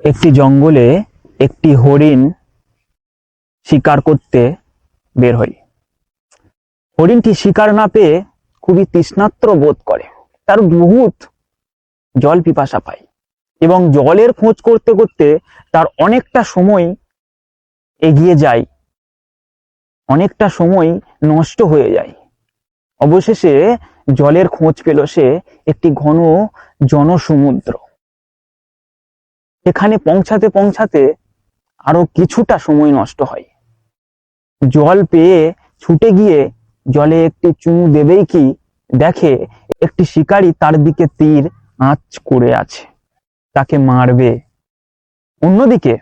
একটি জঙ্গলে একটি হরিণ শিকার করতে বের হয়। হরিণটি শিকার না পেয়ে খুবই তৃষ্ণার্ত বোধ করে, তার বহুত জল পিপাসা পায় এবং জলের খোঁজ করতে করতে তার অনেকটা সময় এগিয়ে যায়, অনেকটা সময় নষ্ট হয়ে যায়। অবশেষে জলের খোঁজ পেল সে একটি ঘন জনসমুদ্র। এখানে পৌঁছাতে পৌঁছাতে আরো কিছুটা সময় নষ্ট হয়। জল পেয়ে ছুটে গিয়ে জলে একটি চুমু দেবেই কি দেখে একটি শিকারী তার দিকে তীর আঁচ করে আছে, তাকে মারবে। অন্যদিকে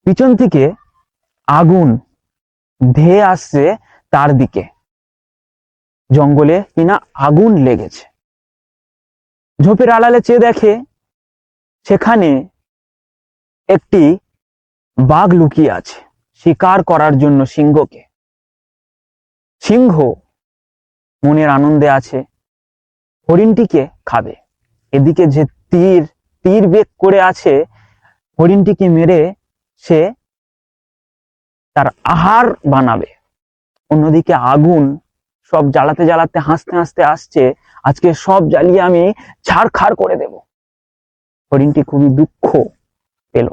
পিছন থেকে আগুন ধেয়ে আসছে তার দিকে। জঙ্গলে কিনা আগুন লেগেছে। ঝোপের আড়ালে চেয়ে দেখে সেখানে একটি বাঘ লুকিয়ে আছে শিকার করার জন্য সিংহকে। সিংহ মনের আনন্দে আছে, হরিণটিকে খাবে। এদিকে যে তীর বেগ করে আছে, হরিণটিকে মেরে সে তার আহার বানাবে। অন্যদিকে আগুন সব জ্বালাতে জ্বালাতে হাসতে হাসতে আসছে, আজকে সব জ্বালিয়ে আমি ছাড়খাড় করে দেব। হরিণটি খুবই দুঃখ পেল।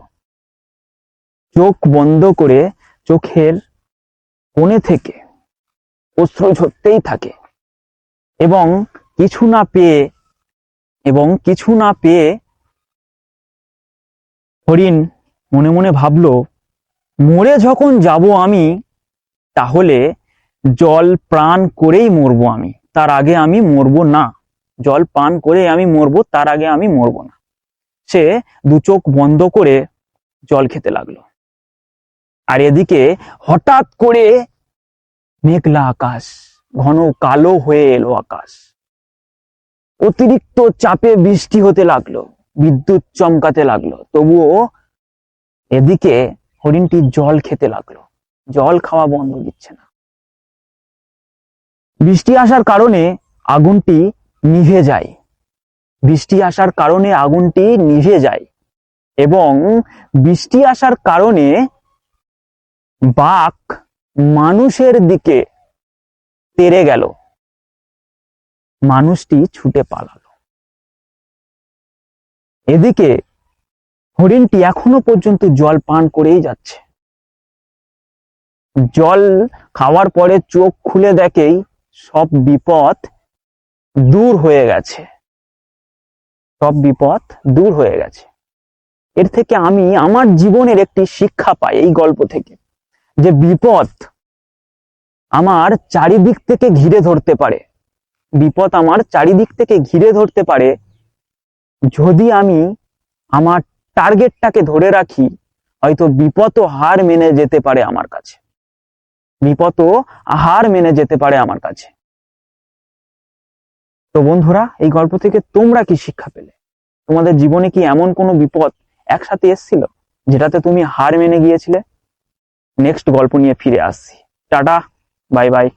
চোখ বন্ধ করে চোখের কোণে থেকে অশ্রু ঝরতেই থাকে এবং কিছু না পেয়ে হরিণ মনে মনে ভাবলো, মরে যখন যাব আমি, তাহলে জল পান করেই মরবো আমি, তার আগে আমি মরবো না। জল পান করে আমি মরবো, তার আগে আমি মরবো না। সে দু চোখ বন্ধ করে জল খেতে লাগলো। আর এদিকে হঠাৎ করে মেঘলা আকাশ, ঘন কালো হয়ে এলো আকাশ। অতিরিক্ত চাপে বৃষ্টি হতে লাগলো, বিদ্যুৎ চমকাতে লাগলো। তবুও এদিকে হরিণটি জল খেতে লাগলো, জল খাওয়া বন্ধ দিচ্ছে না। বৃষ্টি আসার কারণে আগুনটি নিভে যায়, এবং বৃষ্টি আসার কারণে বাঘ মানুষের দিকে তেড়ে গেল। মানুষটি ছুটে পালালো। এদিকে হরিণটি এখনো পর্যন্ত জল পান করেই যাচ্ছে। জল খাওয়ার পরে চোখ খুলে দেখেই সব বিপদ দূর হয়ে গেছে, এর থেকে আমি আমার জীবনের একটি শিক্ষা পাই এই গল্প থেকে, যে বিপদ আমার চারিদিক থেকে ঘিরে ধরতে পারে, যদি আমি আমার টার্গেটটাকে ধরে রাখি, হয়তো বিপদও হার মেনে যেতে পারে আমার কাছে। তো বন্ধুরা, এই গল্প থেকে তোমরা কি শিক্ষা পেলে? তোমাদের জীবনে কি এমন কোনো বিপদ একসাথে এসেছিল যেটাতে তুমি হার মেনে গিয়েছিলে? নেক্সট গল্প নিয়ে ফিরে আসছি। Tata, bye bye.